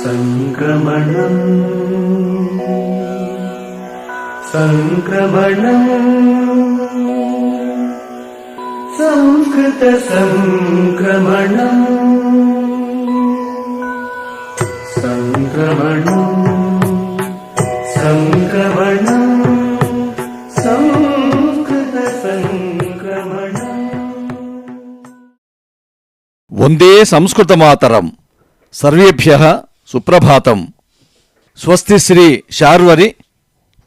సంక్రమణం సంక్రమణం సంస్కృత సంక్రమణం సంక్రమణం సంక్రమణం సంస్కృత సంక్రమణం. వందే సంస్కృతమాతరం. సర్వేభ్యః సుప్రభాతం. స్వస్తి శ్రీ శార్వరి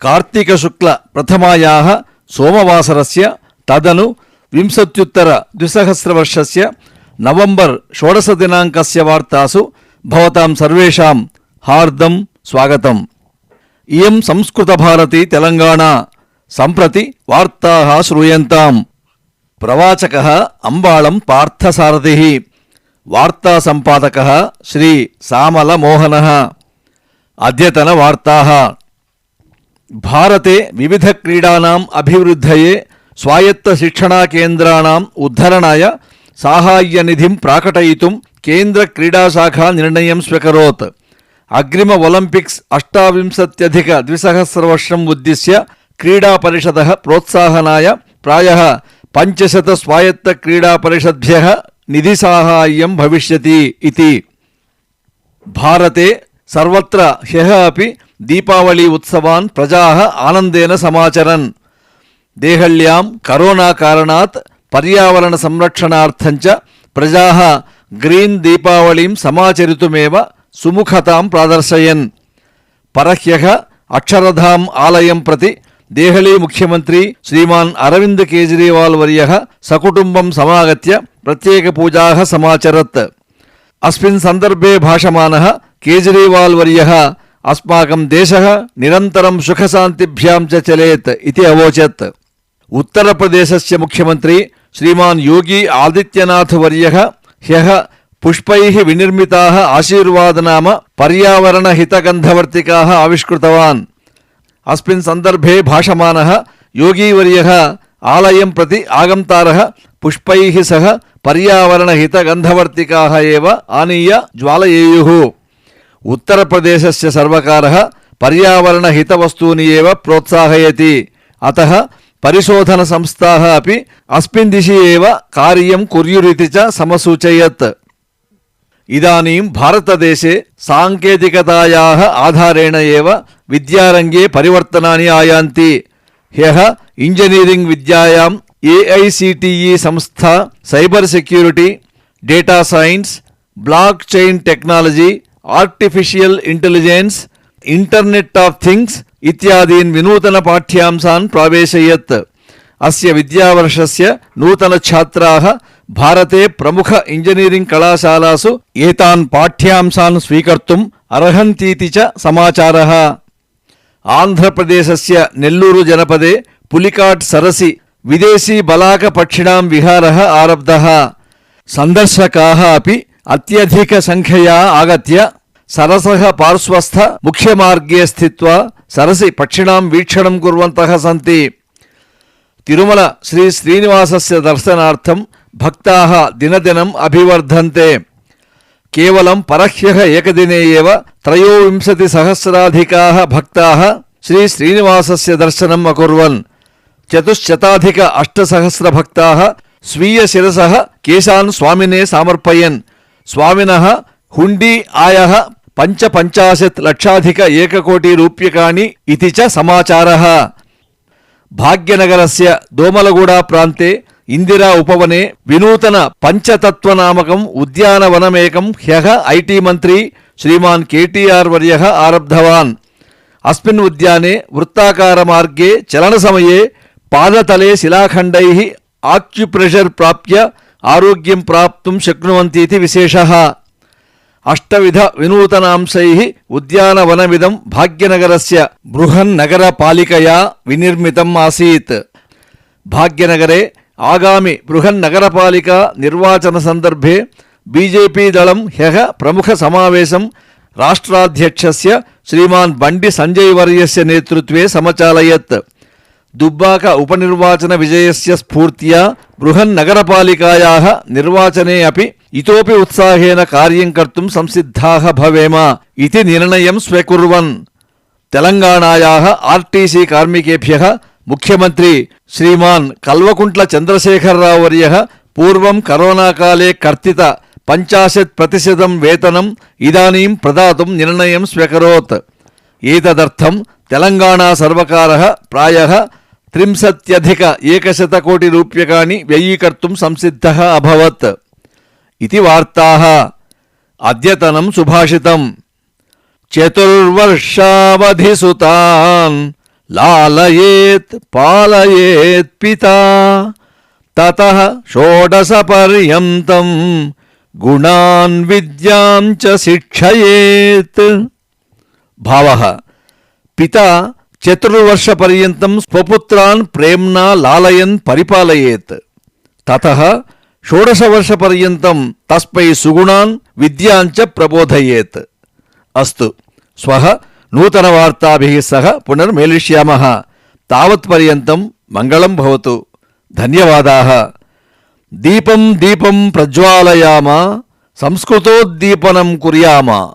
కార్తీక శుక్ల ప్రథమాయాః సోమవాసరస్య తదను వింశత్యుత్తర ద్విసహస్రవర్షస్య నవంబర్ షోడశ దినాంకస్య వార్తాసు భవతాం సర్వేషాం హార్దం స్వాగతం. ఇయం సంస్కృత భారతి తెలంగాణ. సంప్రతి వార్తాః శ్రూయంతాం. ప్రవాచకః అంబాళం పార్థసారథిః. వార్తా సంపాదకः శ్రీ సామల మోహనः. అద్యతన వార్తాः. భారతే వివిధ క్రీడానాం అభివృద్ధయే స్వాయత్త శిక్షణా కేంద్రాణాం ఉద్ధరణాయ సాహాయ్యనిధిం ప్రాకటయితుం కేంద్ర క్రీడాశాఖా నిర్ణయం స్వీకరోత్. అగ్రిమ ఒలింపిక్స్ 28-2000 ఉద్దిశ్య క్రీడా పరిషదః ప్రోత్సాహనాయ ప్రాయః 500 స్వాయత్త క్రీడా పరిషద్భ్యः నిధి సాహాయ్యం భవిష్యతి ఇతి. భారతే సర్వత్ర హ్యః అపి దీపావళీ ఉత్సవాన్ ప్రజాః ఆనందేన సమాచరన్. దేహళ్యాం కరోనా కారణాత్ పర్యావరణ సంరక్షణార్థం చ ప్రజాః గ్రీన్ దీపావళీం సమాచరితుమేవ సుముఖతాం ప్రాదర్శయన్. పరహ్యః అక్షరధాం ఆలయం ప్రతి దేహళీ ముఖ్యమంత్రి శ్రీమాన్ అరవింద్ కేజ్రీవాల్ వర్యః సకుటుంబం సమాగత్య ప్రత్యేక పూజాః సమాచరత్. అస్మిన్ సందర్భే భాషమానః కేజ్రీవాల్ వర్యః అస్మాకం దేశః నిరంతరం సుఖశాంతిభ్యాం చ చలేత్ ఇతి అవోచత్. ఉత్తరప్రదేశస్య ముఖ్యమంత్రి శ్రీమాన్ యోగి ఆదిత్యనాథ్ వర్యః హ్యః పుష్పైః వినిర్మితాః ఆశీర్వాదనామ పర్యావరణ హితగంధవర్తికాః ఆవిష్కృతవాన్. అస్మిన్ సందర్భే భాషమానః యోగీవర్యః ఆలయం ప్రతి ఆగంతారః పుష్పైః సహ పర్యావరణ హితగంధవర్తికాః ఏవ ఆనీయ జ్వాలయేయుః. ఉత్తరప్రదేశస్య సర్వకారः పర్యావరణ హితవస్తూని ఏవ ప్రోత్సాహయతి. అతః పరిశోధన సంస్థాః అపి అస్మిన్ దిశి ఏవ కార్యం కుర్యురితి చ సమసూచయత్. ఇదానీం భారతదేశే సాంకేతికతాయాః ఆధారేణ ఏవ విద్యారంగే పరివర్తనాని ఆయాంతి. హ్యః ఇంజనీరింగ్ విద్యాయాం ఏఐసిటిఈ సంస్థ cyber security, data science, blockchain technology, artificial intelligence, internet of things ఇత్యాదీన్ వినూతన పాఠ్యాంశాన్ ప్రావేశయత్. అస్య విద్యావర్షస్య నూతన ఛాత్రాః భారతే ప్రముఖ ఇంజనీరింగ్ కళాశాలాసు ఏతాన్ పాఠ్యాంశాన్ స్వీకర్తుం అర్హంతీతి చ సమాచారः. ఆంధ్రప్రదేశస్య నెల్లూరు జనపదే పులికాట్ సరసి విదేశీ బలాక పక్షిణాం విహారः ఆరబ్ధः. సందర్శకాः అపి అత్యధిక సంఖ్యయా ఆగత్య సరసః పార్శ్వస్థ ముఖ్యమార్గే స్థిత్వా సరసి పక్షిణాం వీక్షణం కుర్వంతః సంతి. తిరుమల శ్రీ శ్రీనివాసస్య దర్శనార్థం భక్తాః దినదినం అభివర్ధంతే. కేవలం పరహ్యః ఏకదినే ఏవ 23,000 భక్తాః శ్రీ శ్రీనివాసస్య దర్శనం అకుర్వన్. 4,800 భక్తాః స్వీయ శిరసః కేశాన్ స్వామినే సమర్పయన్. స్వామినః హుండీ ఆయః 55,00,000 రూప్యకాణి ఇతి చ సమాచారः. భాగ్యనగరస్య దోమలగూడా ప్రాంతే ఇందిరా ఉపవనే వినూతన పంచతత్వనామకం ఉద్యానవనమేకం హ్యః ఐటీ మంత్రి శ్రీమాన్ కేటీఆర్ వర్యః ఆరబ్ధవాన్. అస్మిన్ ఉద్యానే వృత్తాకార మార్గే చలనసమయే పాదతలే శిలాఖండైః ఆక్యుప్రెషర్ ప్రాప్య ఆరోగ్యం ప్రాప్తుం శక్నువంతీతి విశేషः. అష్టవిధ వినూతనాంశైః ఉద్యానవనమిదం భాగ్యనగరస్య బృహన్నగరపాలికయా వినిర్మితం ఆసీత్. భాగ్యనగరే ఆగామి బృహన్నగరపాలికా నిర్వాచన సందర్భే బీజేపీ దళం హ్యః ప్రముఖ సమావేశం రాష్ట్రాధ్యక్షస్య శ్రీమాన్ బండి సంజయ్ వర్యస్య నేతృత్వే సమచాలయత్. దుబ్బాక ఉపనిర్వాచన విజయస్య స్ఫూర్త్యా బృహన్నగరపాలికాయాः నిర్వాచనే అపి इतोपि उत्साहेन कार्यं कर्तुं संसिद्धाः भवेम इति निर्णयं स्वीकुर्वन् तेलंगाणायाः आर्टीसी कार्मिकेभ्यः मुख्यमंत्री श्रीमान् कल्वकुंट्ल चंद्रशेखरराव वर्यः पूर्वं करोना काले कर्तित 50% वेतनम् इदानीं प्रदातुं निर्णयं स्वीकरोत्। एतदर्थं तेलंगाणा सर्वकारः प्रायः 63,100 कोटि रूप्यकाणि व्ययीकर्तुं संसिद्धः अभवत् इति वार्ताः। अद्यतनं सुभाषितम्। चतुर्वर्षावधिसुतान् लालयेत् पालयेत् पिता ततः षोडशपर्यन्तं गुणान् विद्यां च शिक्षयेत्। भावः पिता चतुर्वर्षपर्यन्तं स्वपुत्रान् प्रेम्णा लालयन् परिपालयेत् ततः षोडशवर्षपर्यन्तं तस्मै सुगुणान् विद्यां च प्रबोधयेत्। अस्तु स्वः नूतनवार्ताभिः सह पुनर्मेलिष्यामः। तावत्पर्यन्तं मङ्गलं भवतु। धन्यवादाः। दीपं दीपं प्रज्वालयाम संस्कृतोद्दीपनं कुर्याम।